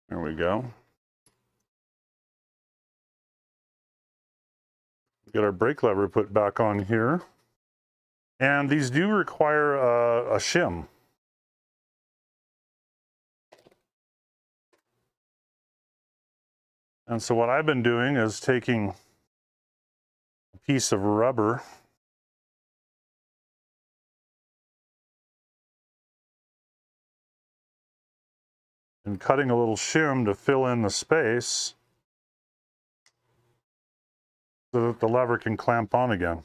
There we go. Get our brake lever put back on here. And these do require a shim. And so what I've been doing is taking a piece of rubber and cutting a little shim to fill in the space so that the lever can clamp on again.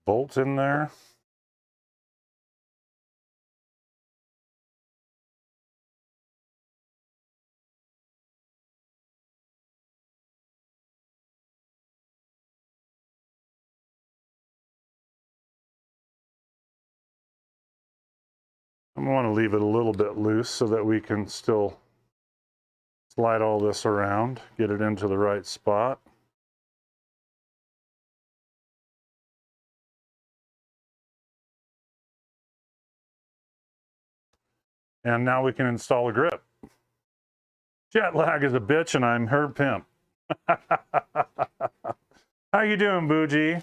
Bolt in there. I want to leave it a little bit loose so that we can still slide all this around, get it into the right spot. And now we can install a grip. Jet lag is a bitch and I'm her pimp. How you doing, Bougie?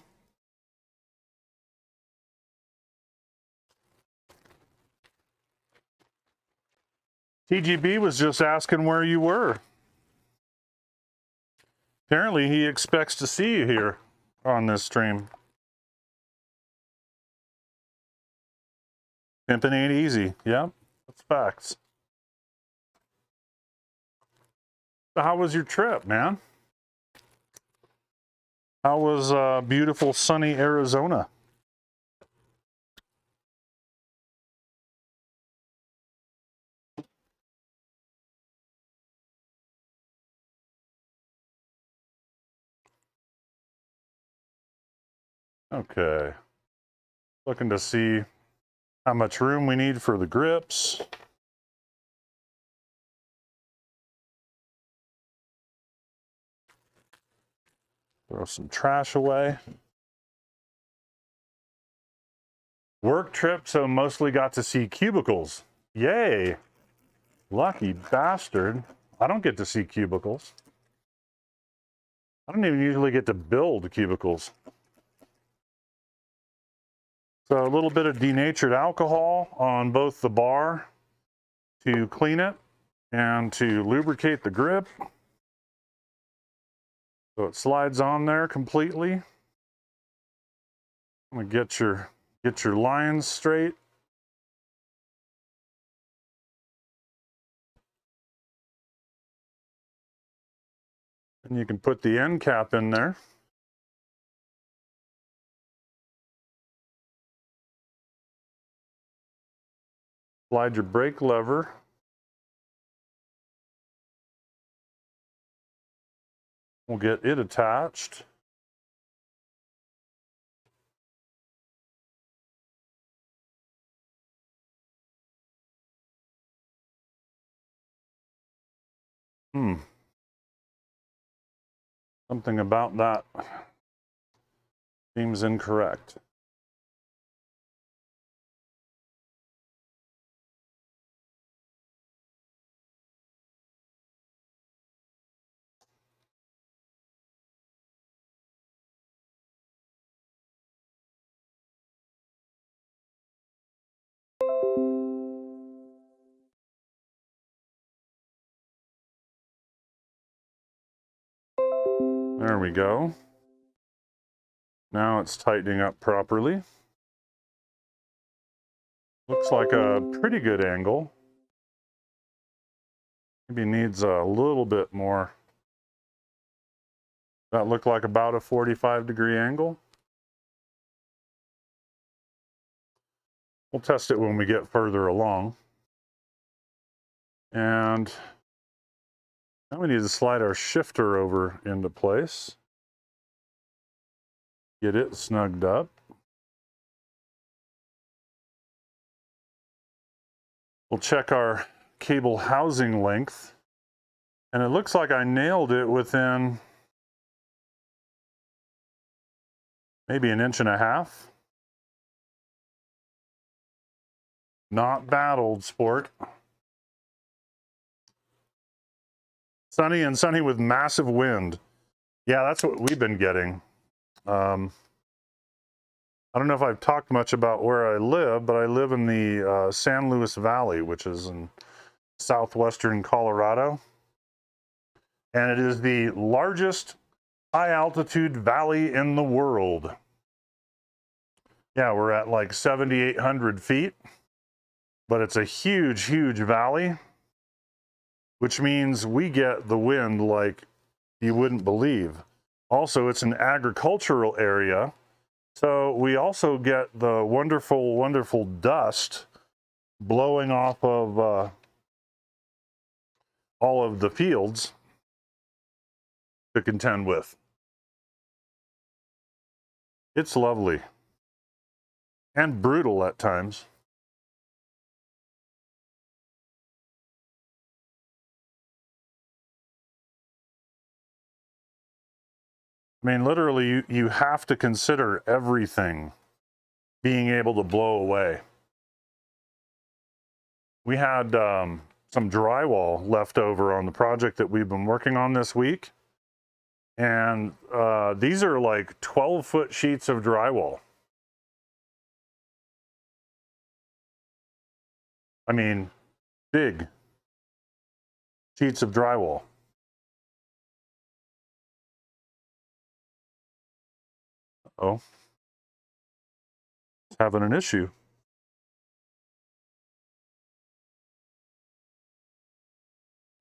TGB was just asking where you were. Apparently he expects to see you here on this stream. Pimping ain't easy. Yep, that's facts. So how was your trip, man? How was beautiful sunny Arizona? Okay. Looking to see how much room we need for the grips. Throw some trash away. Work trip, so mostly got to see cubicles. Yay! Lucky bastard. I don't get to see cubicles. I don't even usually get to build cubicles. So a little bit of denatured alcohol on both the bar to clean it and to lubricate the grip. So it slides on there completely. I'm gonna get your lines straight. And you can put the end cap in there. Slide your brake lever. We'll get it attached. Something about that seems incorrect. There we go. Now it's tightening up properly. Looks like a pretty good angle. Maybe needs a little bit more. That looked like about a 45-degree angle. We'll test it when we get further along. And now we need to slide our shifter over into place. Get it snugged up. We'll check our cable housing length. And it looks like I nailed it within maybe 1.5 inches. Not bad, old sport. Sunny and sunny with massive wind. Yeah, that's what we've been getting. I don't know if I've talked much about where I live, but I live in the San Luis Valley, which is in southwestern Colorado. And it is the largest high-altitude valley in the world. Yeah, we're at like 7,800 feet, but it's a huge, huge valley, which means we get the wind like you wouldn't believe. Also, it's an agricultural area, so we also get the wonderful, wonderful dust blowing off of all of the fields to contend with. It's lovely and brutal at times. I mean, literally, you have to consider everything being able to blow away. We had some drywall left over on the project that we've been working on this week. And these are like 12-foot sheets of drywall. I mean, big sheets of drywall. Oh, it's having an issue.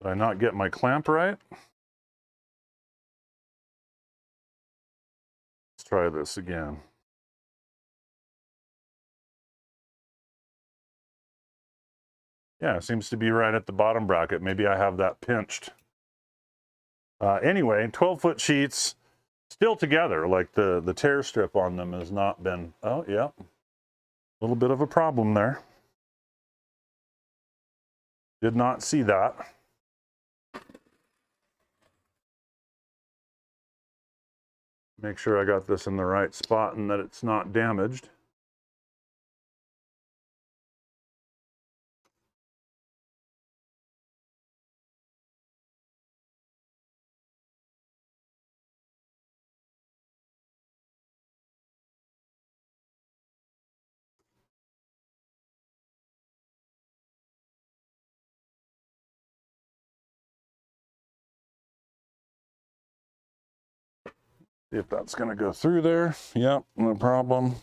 Did I not get my clamp right? Let's try this again. Yeah, it seems to be right at the bottom bracket. Maybe I have that pinched. Anyway, 12-foot sheets still together, like the tear strip on them has not been, oh yeah, a little bit of a problem there. Did not see that. Make sure I got this in the right spot and that it's not damaged. See if that's going to go through there. Yep, no problem.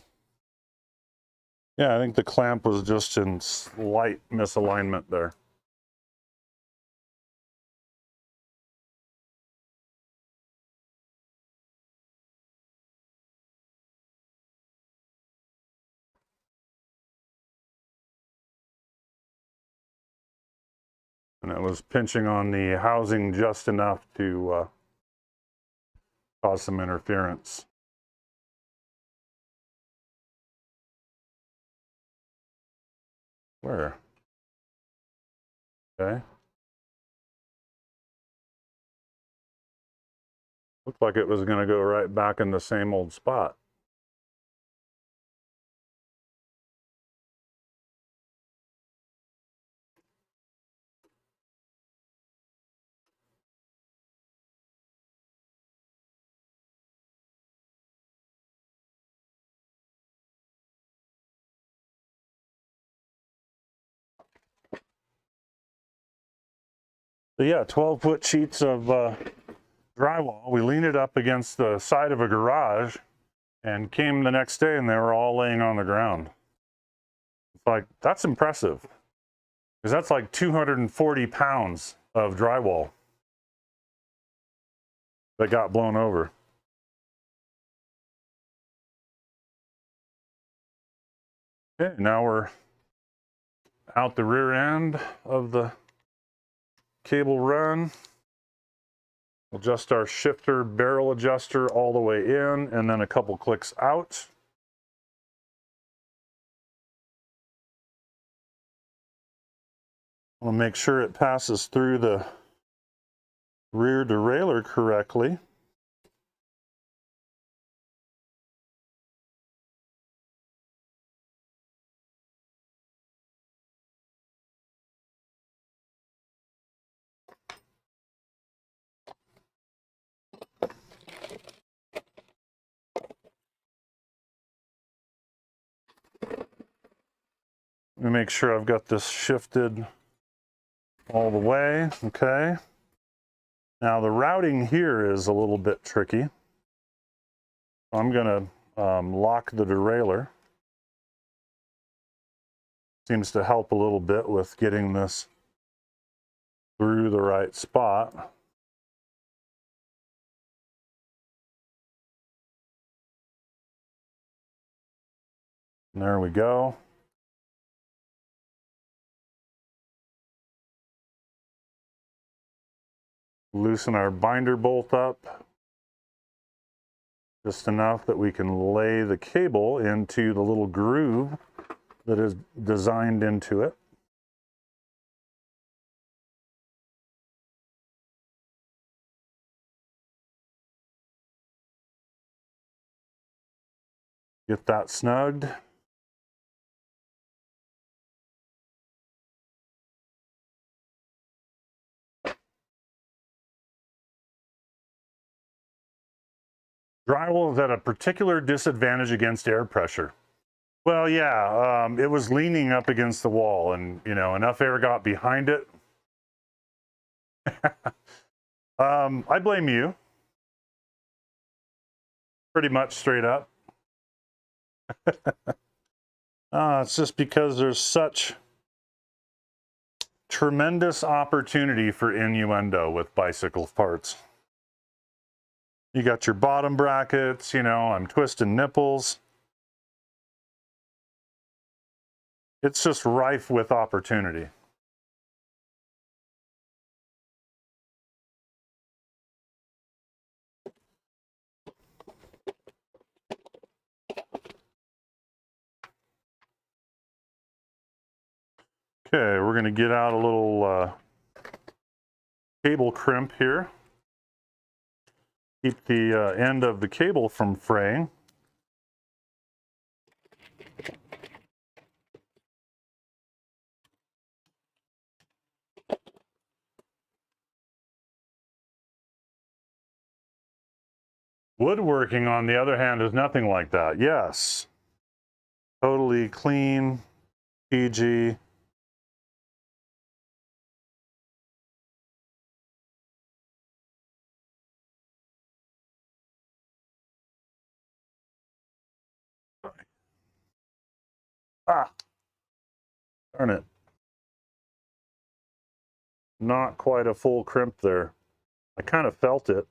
Yeah, I think the clamp was just in slight misalignment there. And it was pinching on the housing just enough to cause some interference. Where? Okay. Looked like it was going to go right back in the same old spot. So yeah, 12-foot sheets of drywall. We leaned it up against the side of a garage and came the next day and they were all laying on the ground. It's like, that's impressive. Because that's like 240 pounds of drywall that got blown over. Okay, now we're out the rear end of the cable run. Adjust our shifter barrel adjuster all the way in and then a couple clicks out. We'll make sure it passes through the rear derailleur correctly. Let me make sure I've got this shifted all the way. Okay. Now the routing here is a little bit tricky. I'm going to lock the derailleur. Seems to help a little bit with getting this through the right spot. And there we go. Loosen our binder bolt up just enough that we can lay the cable into the little groove that is designed into it. Get that snugged. Drywall is at a particular disadvantage against air pressure. Well, yeah, it was leaning up against the wall and, you know, enough air got behind it. I blame you. Pretty much straight up. It's just because there's such tremendous opportunity for innuendo with bicycle parts. You got your bottom brackets, you know, I'm twisting nipples. It's just rife with opportunity. Okay, we're going to get out a little cable crimp here. Keep the end of the cable from fraying. Woodworking, on the other hand, is nothing like that. Yes. Totally clean, PG. Ah, darn it. Not quite a full crimp there. I kind of felt it.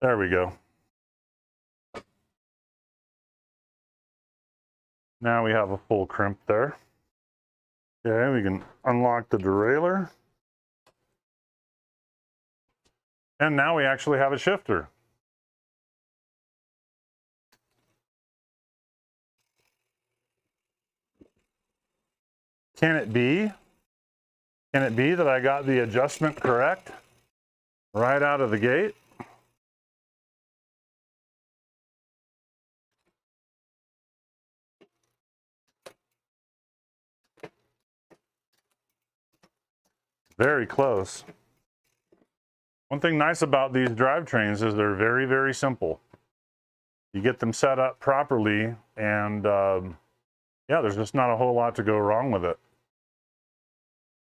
There we go. Now we have a full crimp there. Okay, we can unlock the derailleur. And now we actually have a shifter. Can it be? Can it be that I got the adjustment correct right out of the gate? Very close. One thing nice about these drivetrains is they're very, very simple. You get them set up properly and yeah, there's just not a whole lot to go wrong with it.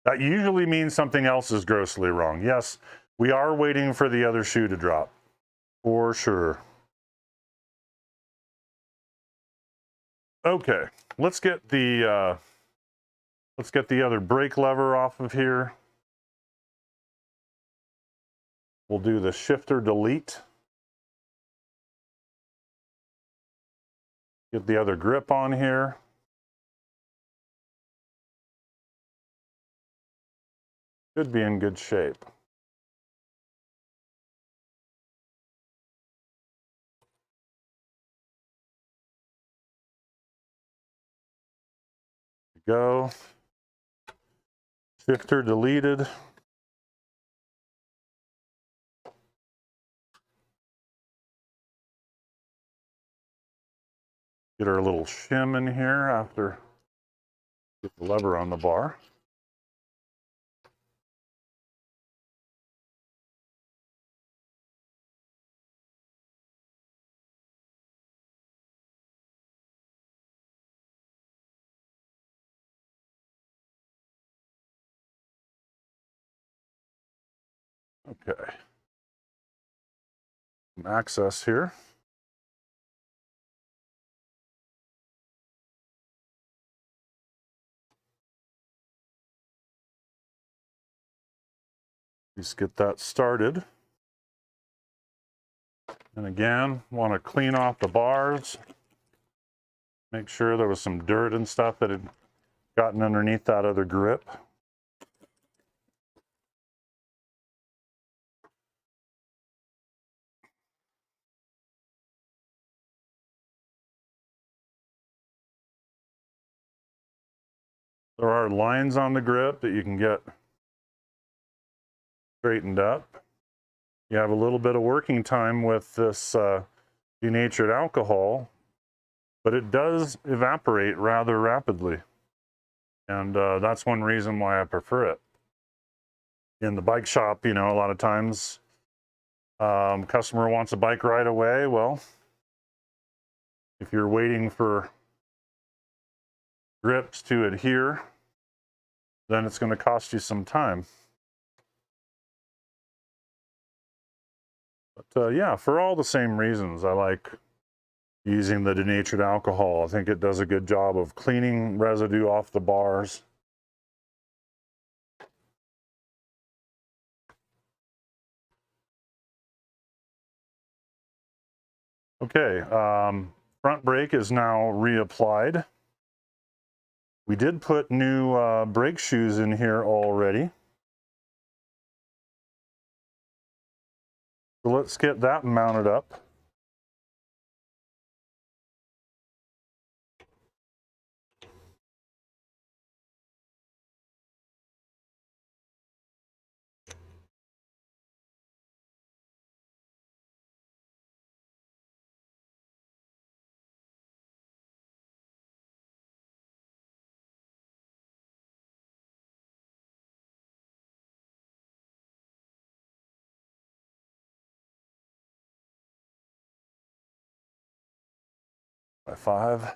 That usually means something else is grossly wrong. Yes, We are waiting for the other shoe to drop, for sure. Okay, let's get the other brake lever off of here. We'll do the shifter delete. Get the other grip on here. Should be in good shape. Go. Shifter deleted. Get our little shim in here after get the lever on the bar. Okay. Some access here. Just get that started. And again, want to clean off the bars. Make sure there was some dirt and stuff that had gotten underneath that other grip. There are lines on the grip that you can get straightened up. You have a little bit of working time with this denatured alcohol, but it does evaporate rather rapidly. And that's one reason why I prefer it. In the bike shop, you know, a lot of times customer wants a bike right away. Well, if you're waiting for grips to adhere, then it's going to cost you some time. But yeah, for all the same reasons, I like using the denatured alcohol. I think it does a good job of cleaning residue off the bars. Okay, front brake is now reapplied. We did put new brake shoes in here already. So let's get that mounted up. By 5.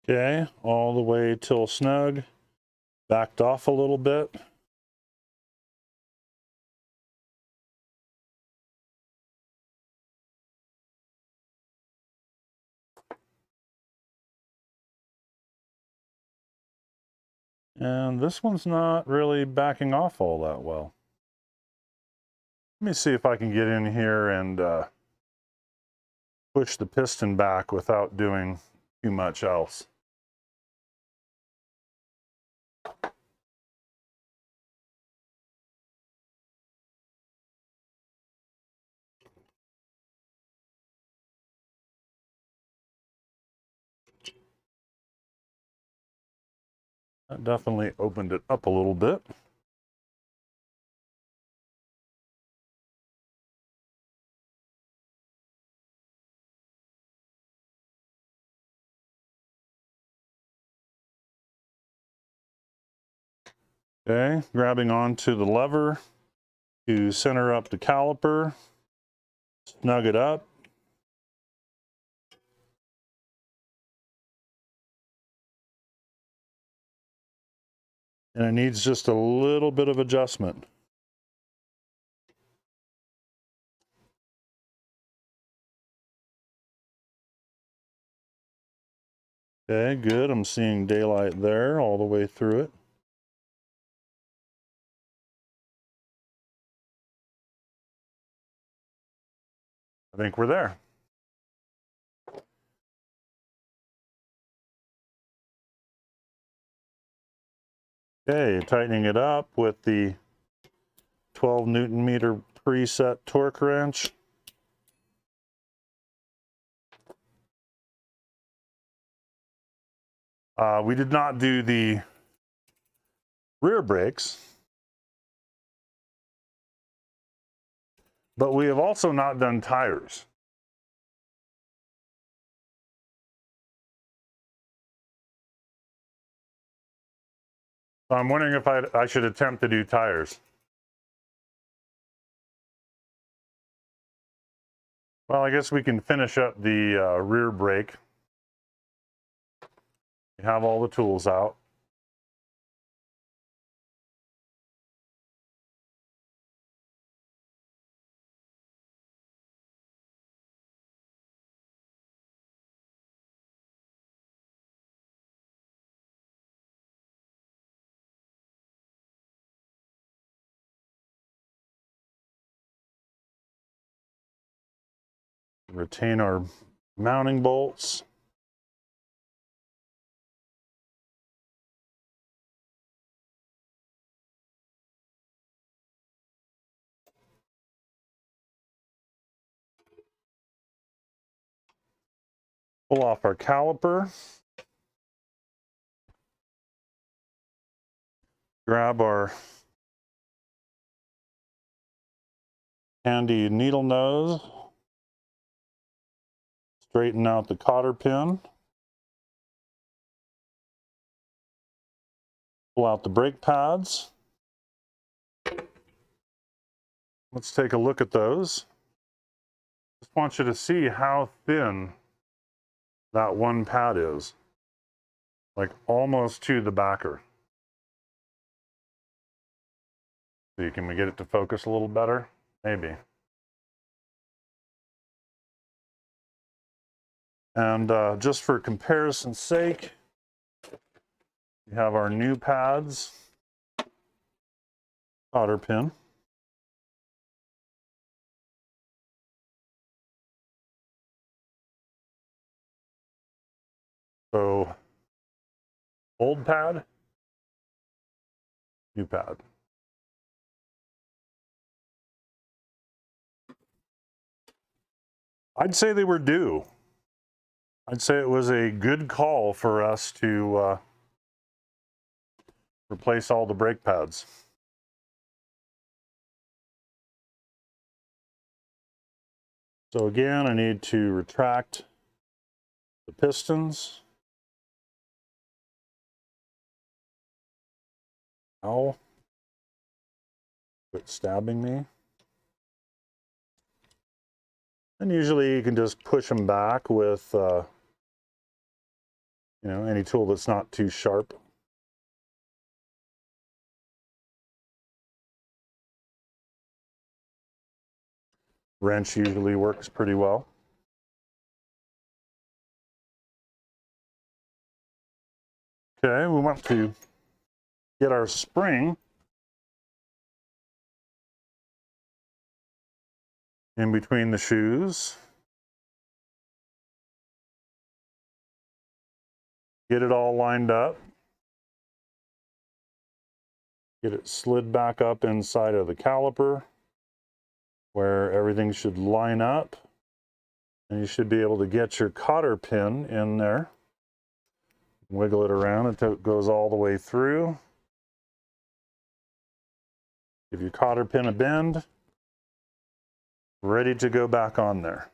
Okay, all the way till snug. Backed off a little bit. And this one's not really backing off all that well. Let me see if I can get in here and push the piston back without doing too much else. That definitely opened it up a little bit. Okay, grabbing onto the lever to center up the caliper, snug it up. And it needs just a little bit of adjustment. Okay, good. I'm seeing daylight there all the way through it. I think we're there. Okay, tightening it up with the 12 Newton meter preset torque wrench. We did not do the rear brakes, but we have also not done tires. So I'm wondering if I should attempt to do tires. Well, I guess we can finish up the rear brake. We have all the tools out. Retain our mounting bolts. Pull off our caliper. Grab our handy needle nose. Straighten out the cotter pin. Pull out the brake pads. Let's take a look at those. Just want you to see how thin that one pad is. Like almost to the backer. See, can we get it to focus a little better? Maybe. And just for comparison's sake, we have our new pads, cotter pin. So, old pad, new pad. I'd say they were due. I'd say it was a good call for us to replace all the brake pads. So again, I need to retract the pistons. Ow. Quit stabbing me. And usually you can just push them back with, you know, any tool that's not too sharp. Wrench usually works pretty well. Okay, we want to get our spring in between the shoes. Get it all lined up. Get it slid back up inside of the caliper where everything should line up. And you should be able to get your cotter pin in there. Wiggle it around until it goes all the way through. Give your cotter pin a bend. Ready to go back on there.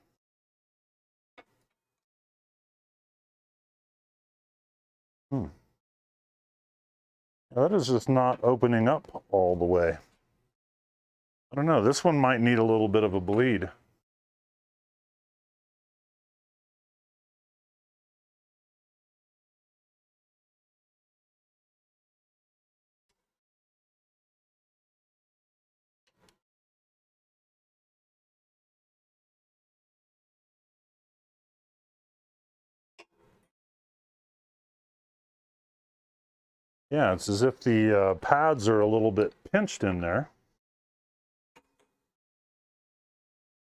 That is just not opening up all the way. I don't know, this one might need a little bit of a bleed. Yeah, it's as if the pads are a little bit pinched in there.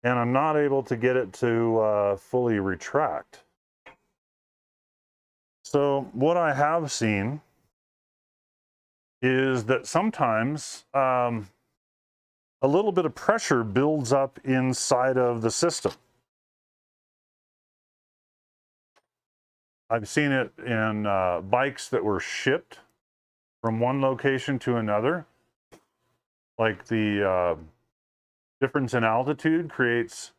And I'm not able to get it to fully retract. So what I have seen is that sometimes a little bit of pressure builds up inside of the system. I've seen it in bikes that were shipped from one location to another. Like the difference in altitude creates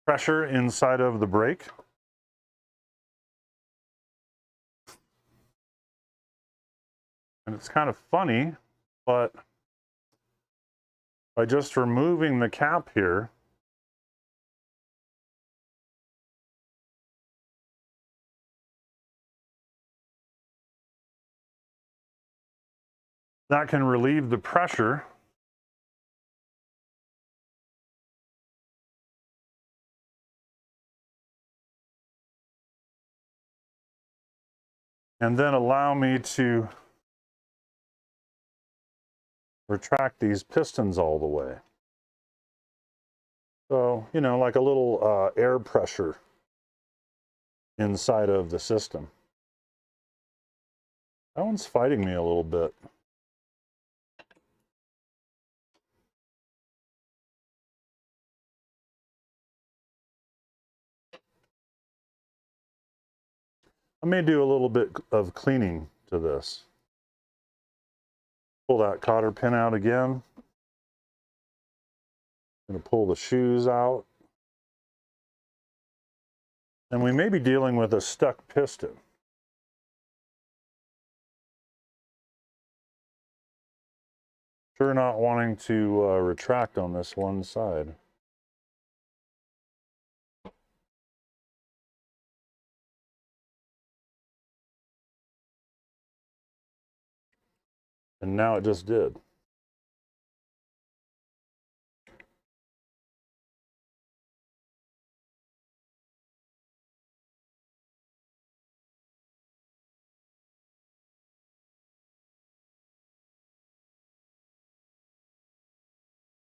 pressure inside of the brake. And it's kind of funny, but by just removing the cap here, that can relieve the pressure and then allow me to retract these pistons all the way. So, you know, like a little air pressure inside of the system. That one's fighting me a little bit. I may do a little bit of cleaning to this. Pull that cotter pin out again. I'm going to pull the shoes out. And we may be dealing with a stuck piston. Sure not wanting to retract on this one side. And now it just did.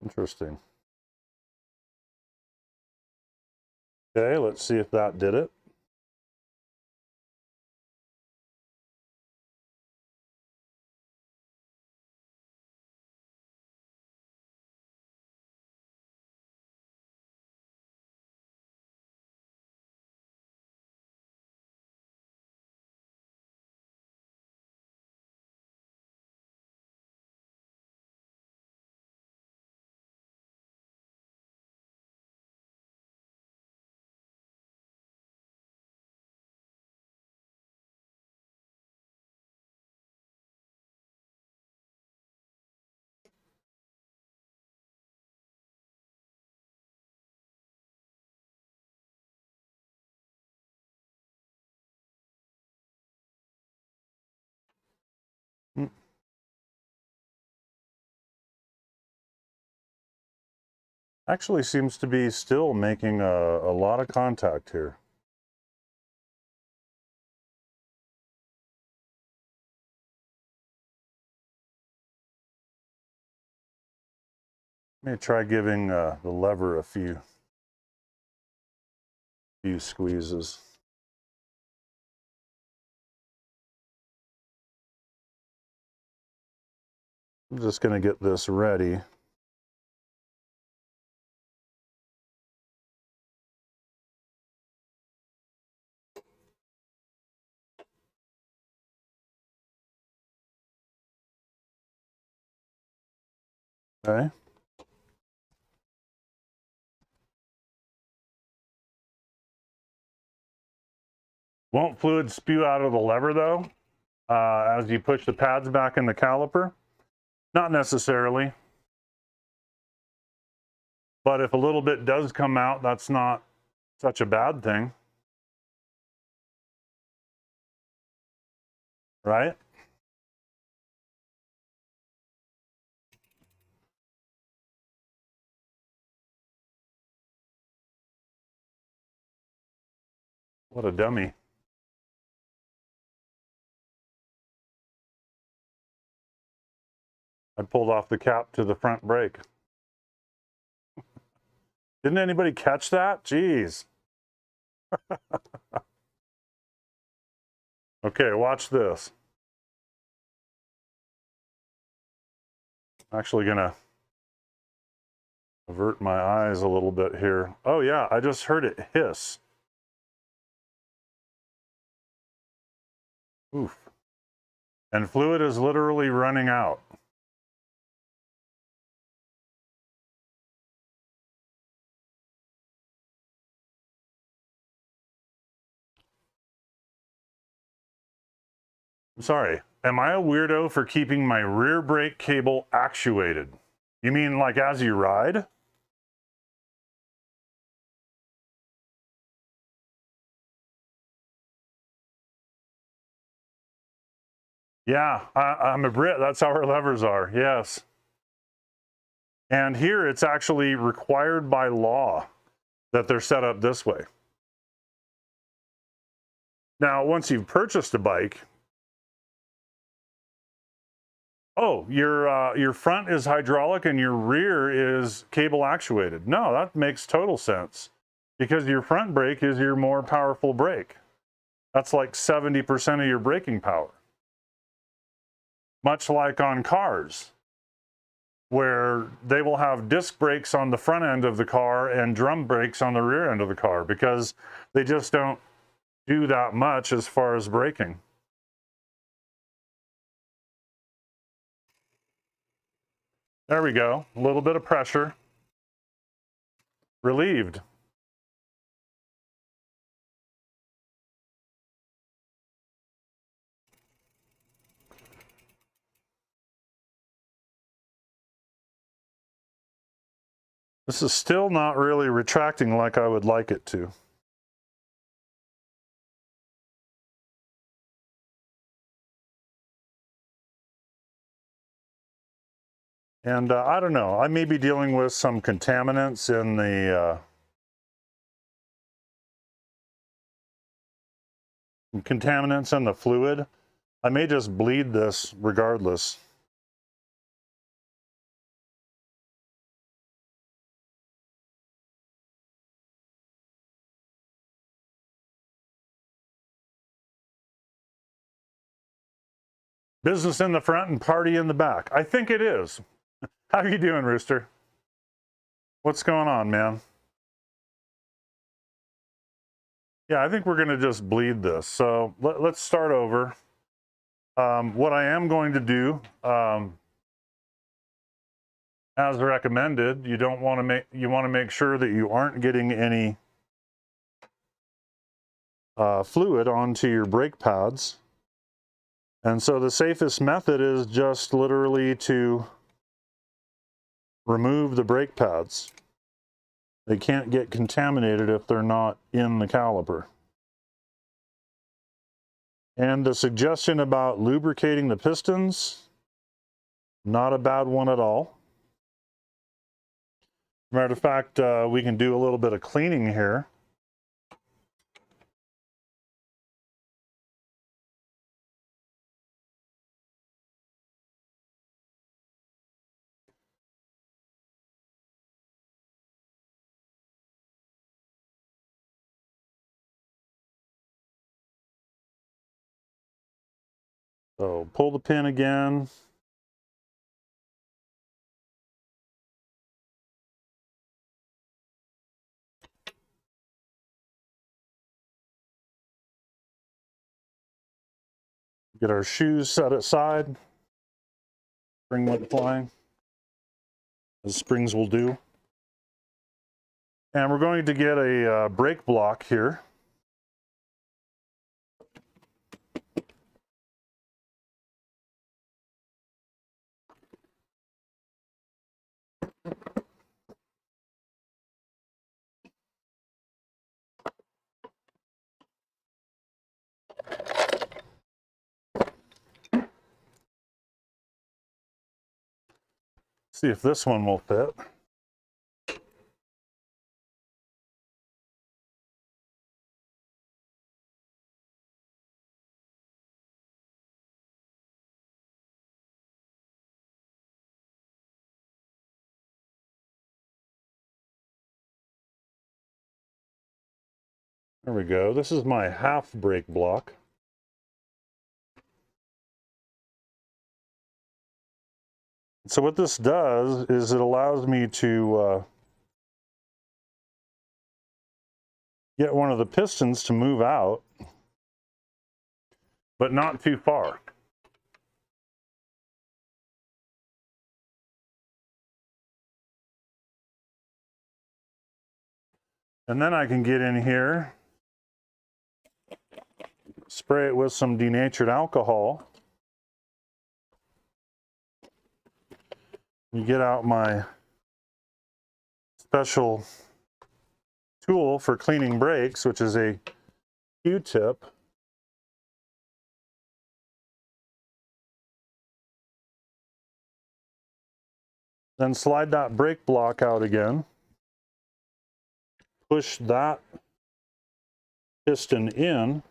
Interesting. Okay, let's see if that did it. Actually seems to be still making a lot of contact here. Let me try giving the lever a few squeezes. I'm just going to get this ready. Okay. Won't fluid spew out of the lever though? as you push the pads back in the caliper? Not necessarily. But if a little bit does come out, that's not such a bad thing. Right? What a dummy. I pulled off the cap to the front brake. Didn't anybody catch that? Jeez. Okay, watch this. I'm actually gonna avert my eyes a little bit here. Oh yeah, I just heard it hiss. Oof. And fluid is literally running out. I'm sorry. Am I a weirdo for keeping my rear brake cable actuated? You mean like as you ride? Yeah, I'm a Brit. That's how our levers are. Yes. And here it's actually required by law that they're set up this way. Now, once you've purchased a bike, oh, your front is hydraulic and your rear is cable actuated. No, that makes total sense because your front brake is your more powerful brake. That's like 70% of your braking power. Much like on cars, where they will have disc brakes on the front end of the car and drum brakes on the rear end of the car because they just don't do that much as far as braking. There we go. A little bit of pressure. Relieved. This is still not really retracting like I would like it to. And I don't know, I may be dealing with some contaminants in the fluid. I may just bleed this regardless. Business in the front and party in the back. I think it is. How you doing, Rooster? What's going on, man? Yeah, I think we're going to just bleed this. So let's start over. What I am going to do, as recommended, you want to make sure that you aren't getting any fluid onto your brake pads. And so the safest method is just literally to remove the brake pads. They can't get contaminated if they're not in the caliper. And the suggestion about lubricating the pistons, not a bad one at all. Matter of fact, we can do a little bit of cleaning here. So pull the pin again. Get our shoes set aside. Spring went flying, as springs will do. And we're going to get a brake block here. See if this one will fit. There we go. This is my half brake block. So what this does is it allows me to get one of the pistons to move out, but not too far. And then I can get in here, spray it with some denatured alcohol. You get out my special tool for cleaning brakes, which is a Q-tip. Then slide that brake block out again. Push that piston in.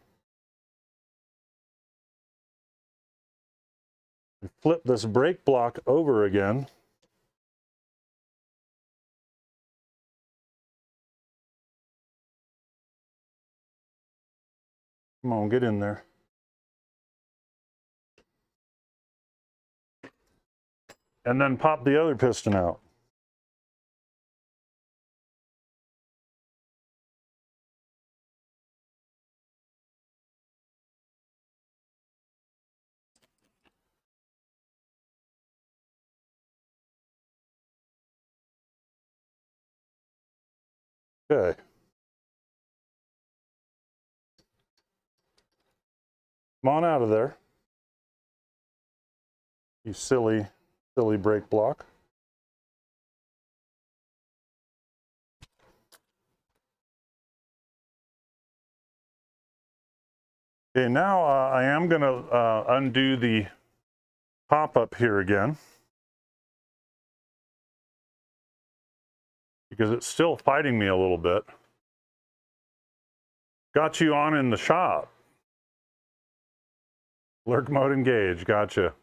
Flip this brake block over again. Come on, get in there. And then pop the other piston out. Okay. Come on out of there. You silly brake block. Okay, now I am going to undo the pop-up here again, because it's still fighting me a little bit. Got you on in the shop. Lurk mode engaged, gotcha.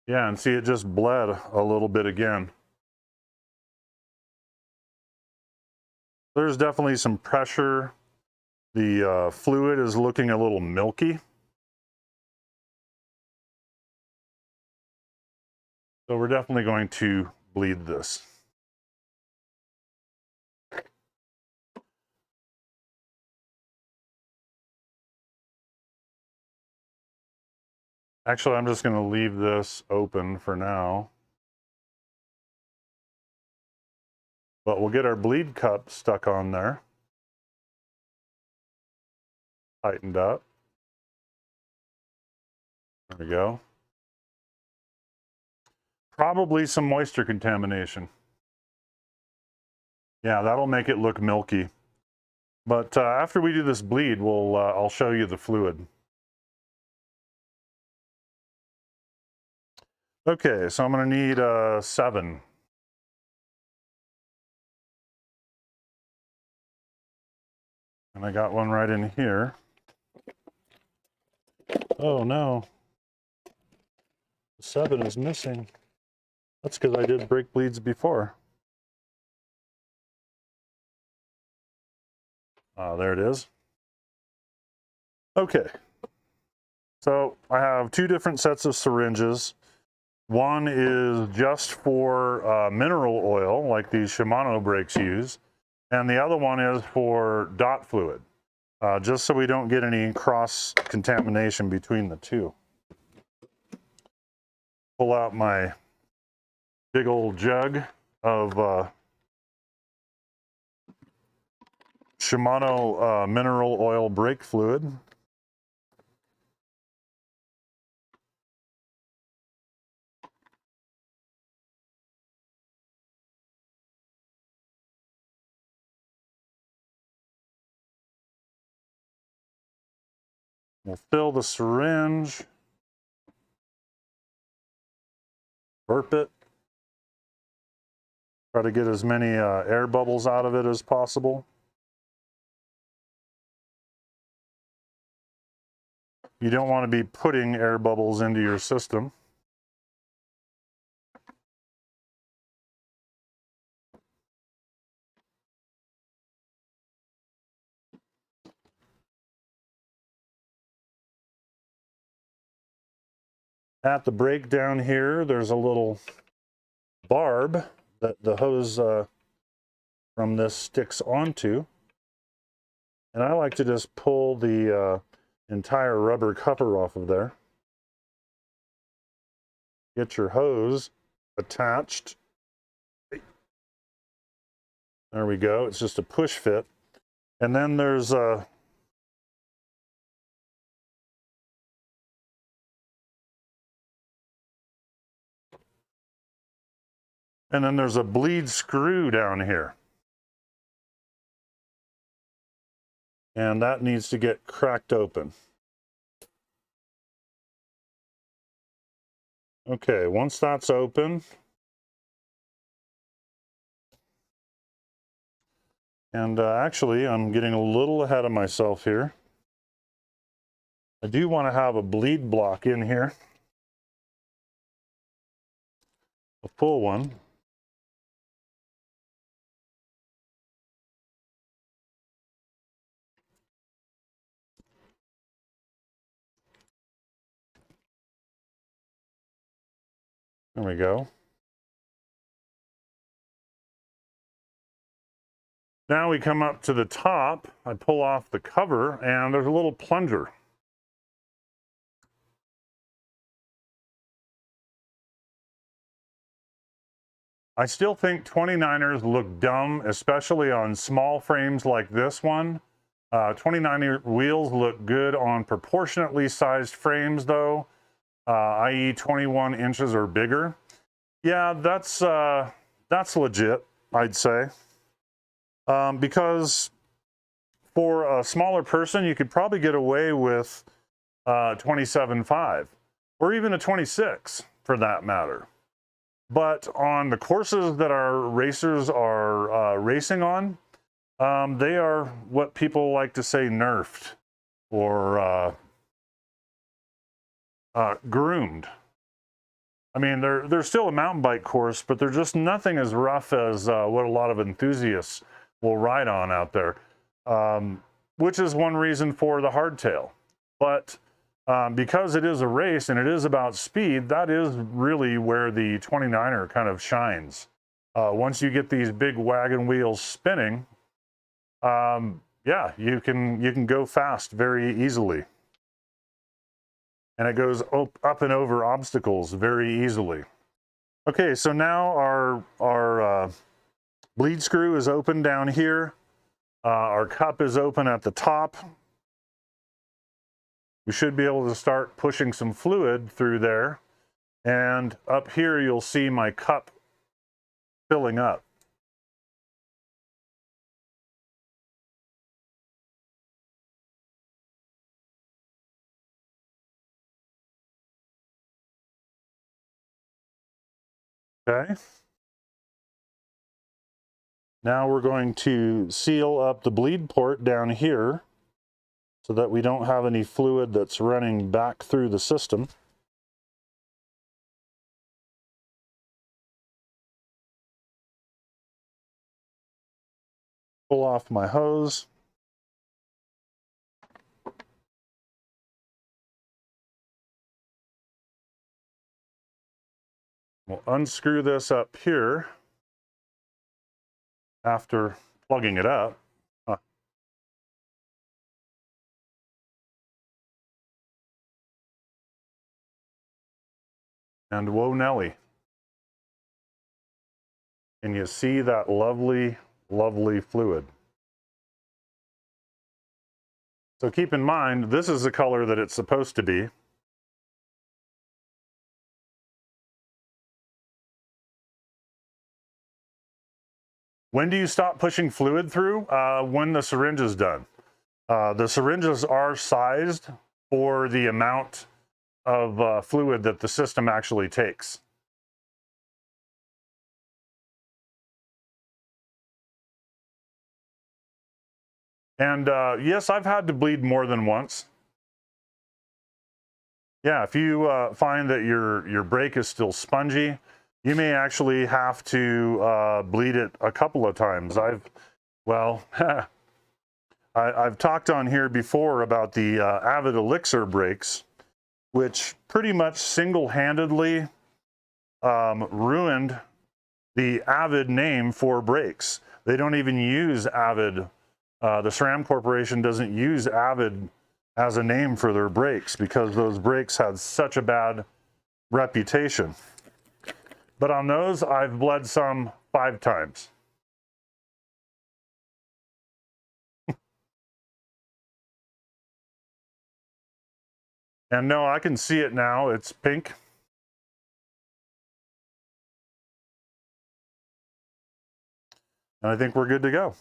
Yeah, and see, it just bled a little bit again. There's definitely some pressure. The fluid is looking a little milky. So we're definitely going to bleed this. Actually, I'm just going to leave this open for now. But we'll get our bleed cup stuck on there. Tightened up. There we go. Probably some moisture contamination. Yeah, that'll make it look milky. But after we do this bleed, I'll show you the fluid. Okay, so I'm going to need 7. And I got one right in here. Oh no. 7 is missing. That's because I did brake bleeds before. There it is. Okay. So I have 2 different sets of syringes. One is just for mineral oil, like these Shimano brakes use. And the other one is for dot fluid, just so we don't get any cross-contamination between the two. Pull out my big old jug of Shimano mineral oil brake fluid. We'll fill the syringe. burp it. Try to get as many air bubbles out of it as possible. You don't want to be putting air bubbles into your system. At the break down here, there's a little barb that the hose from this sticks onto. And I like to just pull the entire rubber cover off of there. Get your hose attached. There we go. It's just a push fit. And then there's a bleed screw down here. And that needs to get cracked open. Okay, once that's open, and actually I'm getting a little ahead of myself here. I do want to have a bleed block in here, a full one. There we go. Now we come up to the top, I pull off the cover, and there's a little plunger. I still think 29ers look dumb, especially on small frames like this one. 29er wheels look good on proportionately sized frames though, i.e. 21 inches or bigger. Yeah, that's legit, I'd say. Because for a smaller person, you could probably get away with 27.5 or even a 26 for that matter. But on the courses that our racers are racing on, they are what people like to say nerfed or groomed. I mean, they're still a mountain bike course, but they're just nothing as rough as what a lot of enthusiasts will ride on out there, which is one reason for the hardtail. But because it is a race and it is about speed, that is really where the 29er kind of shines. Once you get these big wagon wheels spinning, yeah, you can go fast very easily. And it goes up and over obstacles very easily. Okay, so now our bleed screw is open down here. Our cup is open at the top. We should be able to start pushing some fluid through there. And up here, you'll see my cup filling up. Okay. Now we're going to seal up the bleed port down here so that we don't have any fluid that's running back through the system. Pull off my hose. We'll unscrew this up here after plugging it up. And whoa Nelly. And you see that lovely, lovely fluid. So keep in mind, this is the color that it's supposed to be. When do you stop pushing fluid through? When the syringe is done. The syringes are sized for the amount of fluid that the system actually takes. And yes, I've had to bleed more than once. Yeah, if you find that your brake is still spongy, you may actually have to bleed it a couple of times. I've talked on here before about the Avid Elixir brakes, which pretty much single-handedly ruined the Avid name for brakes. They don't even use Avid. The SRAM Corporation doesn't use Avid as a name for their brakes because those brakes had such a bad reputation. But on those, I've bled some 5 times. And no, I can see it now. It's pink. And I think we're good to go.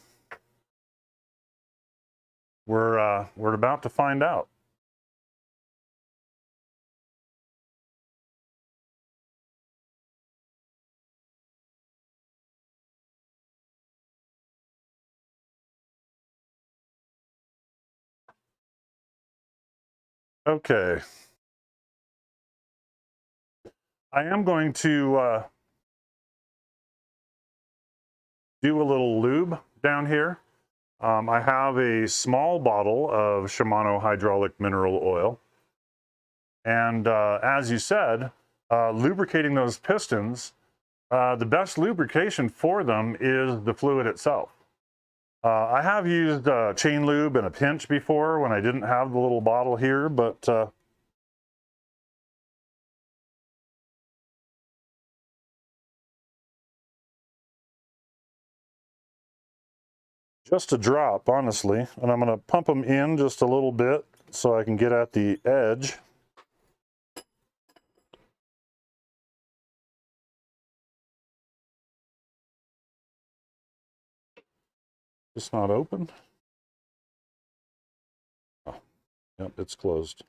We're about to find out. Okay. I am going to do a little lube down here. I have a small bottle of Shimano hydraulic mineral oil. And as you said, lubricating those pistons, the best lubrication for them is the fluid itself. I have used chain lube in a pinch before when I didn't have the little bottle here, but just a drop, honestly. And I'm going to pump them in just a little bit so I can get at the edge. It's not open. Oh, yep, it's closed.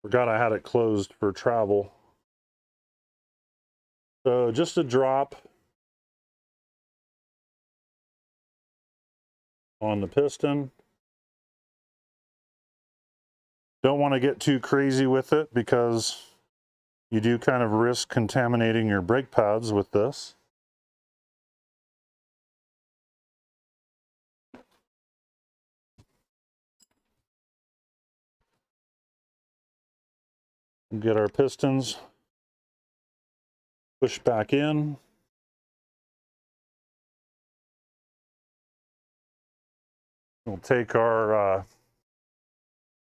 Forgot I had it closed for travel. So just a drop on the piston. Don't want to get too crazy with it because you do kind of risk contaminating your brake pads with this. Get our pistons pushed back in. We'll take our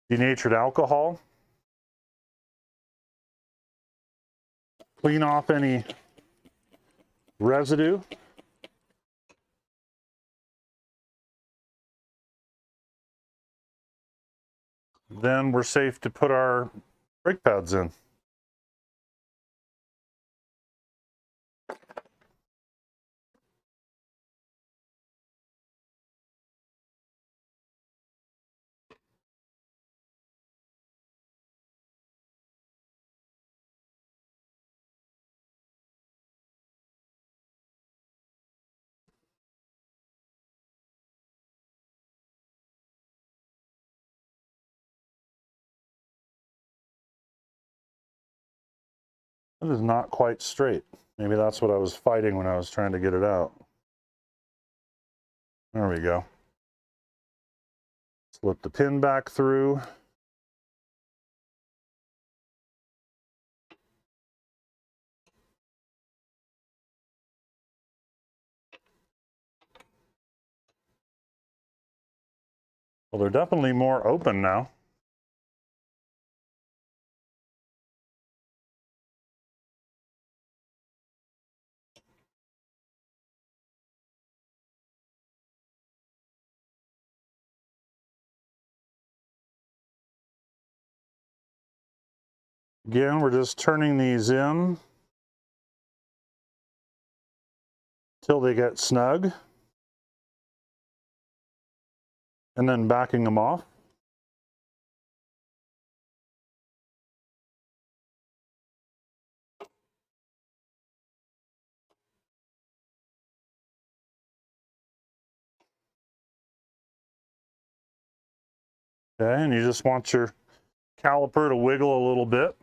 denatured alcohol, clean off any residue. Then we're safe to put our brake pads in. It is not quite straight. Maybe that's what I was fighting when I was trying to get it out. There we go. Slip the pin back through. Well, they're definitely more open now. Again, we're just turning these in till they get snug and then backing them off. Okay, and you just want your caliper to wiggle a little bit.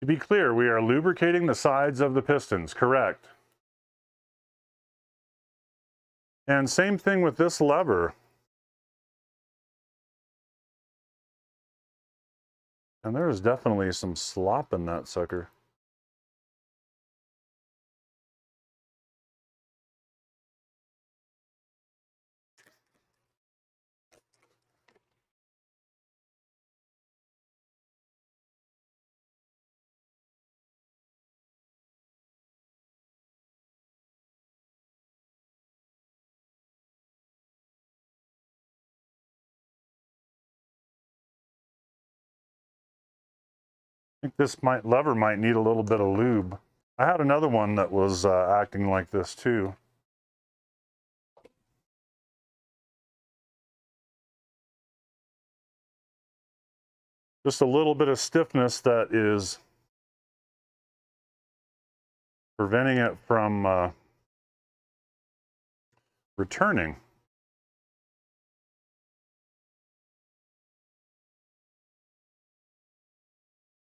To be clear, we are lubricating the sides of the pistons, correct. And same thing with this lever. And there is definitely some slop in that sucker. I think this lever might need a little bit of lube. I had another one that was acting like this too. Just a little bit of stiffness that is preventing it from returning.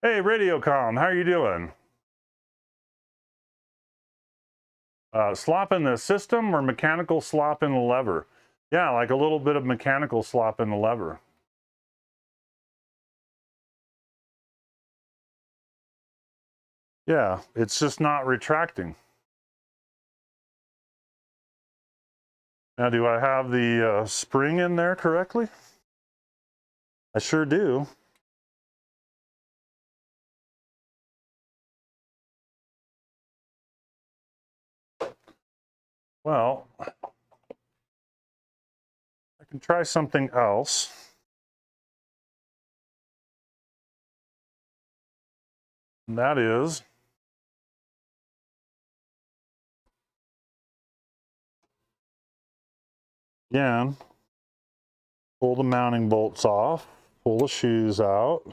Hey, Radiocom, how are you doing? Slop in the system or mechanical slop in the lever? Yeah, like a little bit of mechanical slop in the lever. Yeah, it's just not retracting. Now, do I have the spring in there correctly? I sure do. Well, I can try something else. And that is, again, pull the mounting bolts off, pull the shoes out.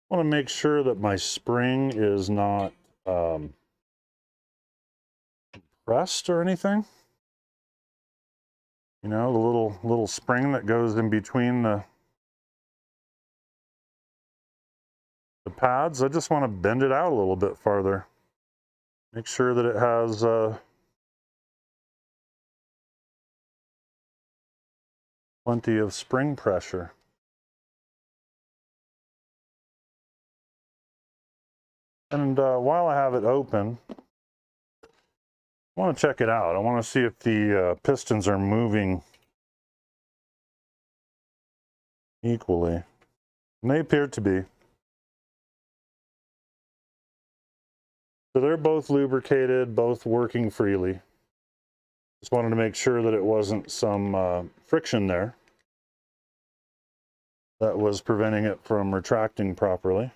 I want to make sure that my spring is not pressed or anything. You know, the little spring that goes in between the pads. I just want to bend it out a little bit farther. Make sure that it has plenty of spring pressure. And while I have it open, I want to check it out. I want to see if the pistons are moving equally. And they appear to be. So they're both lubricated, both working freely. Just wanted to make sure that it wasn't some friction there that was preventing it from retracting properly.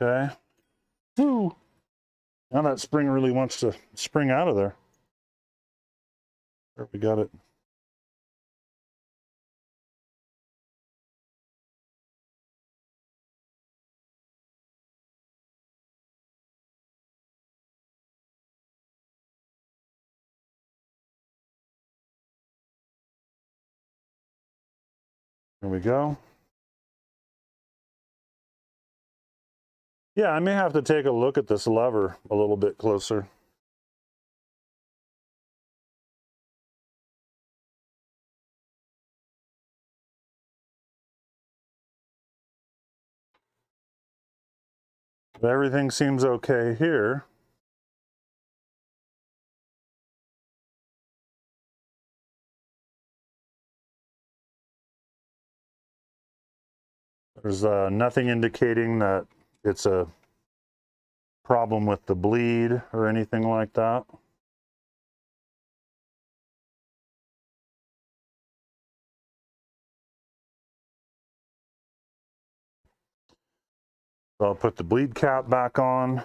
Okay. Woo! Now that spring really wants to spring out of there. There, we got it. There we go. Yeah, I may have to take a look at this lever a little bit closer. If everything seems okay here. There's nothing indicating that it's a problem with the bleed or anything like that. So I'll put the bleed cap back on.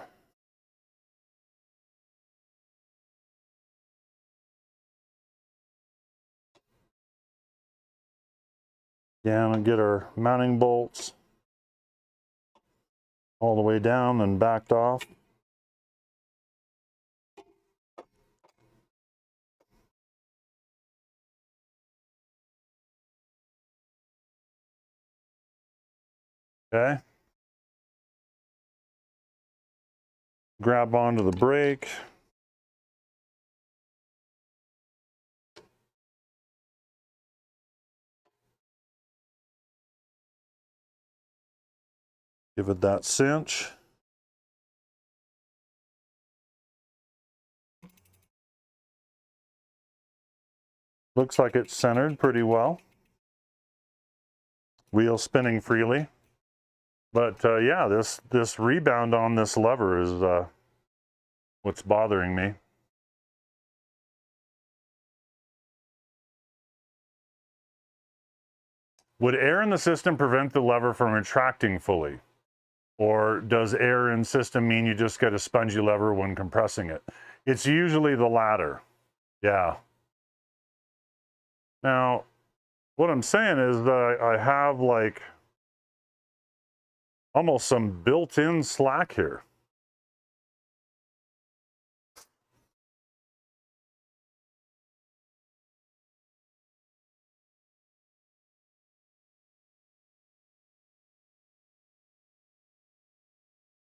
Again, and get our mounting bolts all the way down and backed off. Okay. Grab onto the brake. Give it that cinch. Looks like it's centered pretty well. Wheel spinning freely. But yeah, this rebound on this lever is what's bothering me. Would air in the system prevent the lever from retracting fully? Or does air in system mean you just get a spongy lever when compressing it? It's usually the latter. Yeah. Now, what I'm saying is that I have like almost some built-in slack here.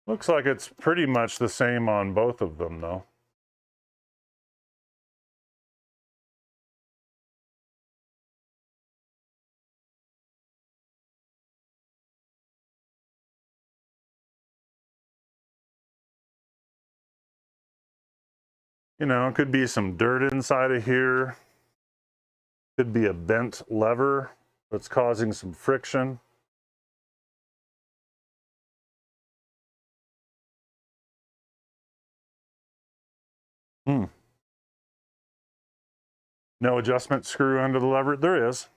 Looks like it's pretty much the same on both of them, though. You know, it could be some dirt inside of here. Could be a bent lever that's causing some friction. No adjustment screw under the lever? There is.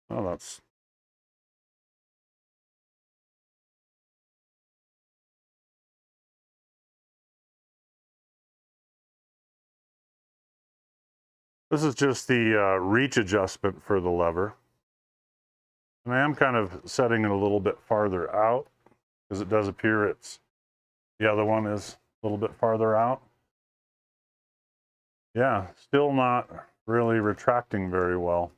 Oh, that's... This is just the reach adjustment for the lever. And I am kind of setting it a little bit farther out because it does appear it's... The other one is a little bit farther out. Yeah, still not really retracting very well.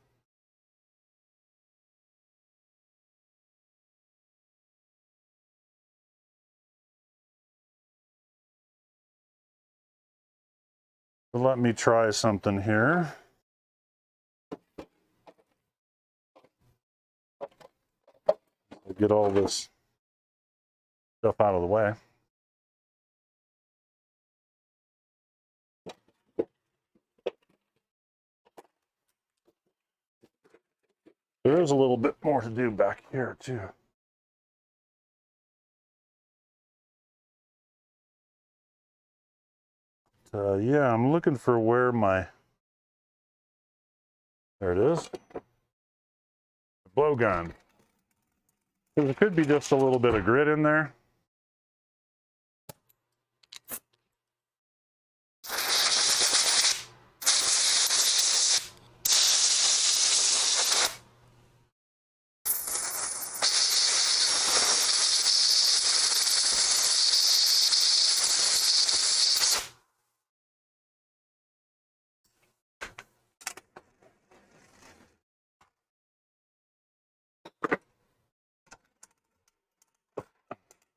So let me try something here. Get all this stuff out of the way. There is a little bit more to do back here too. Yeah, I'm looking for where my... There it is. The blowgun. There could be just a little bit of grit in there.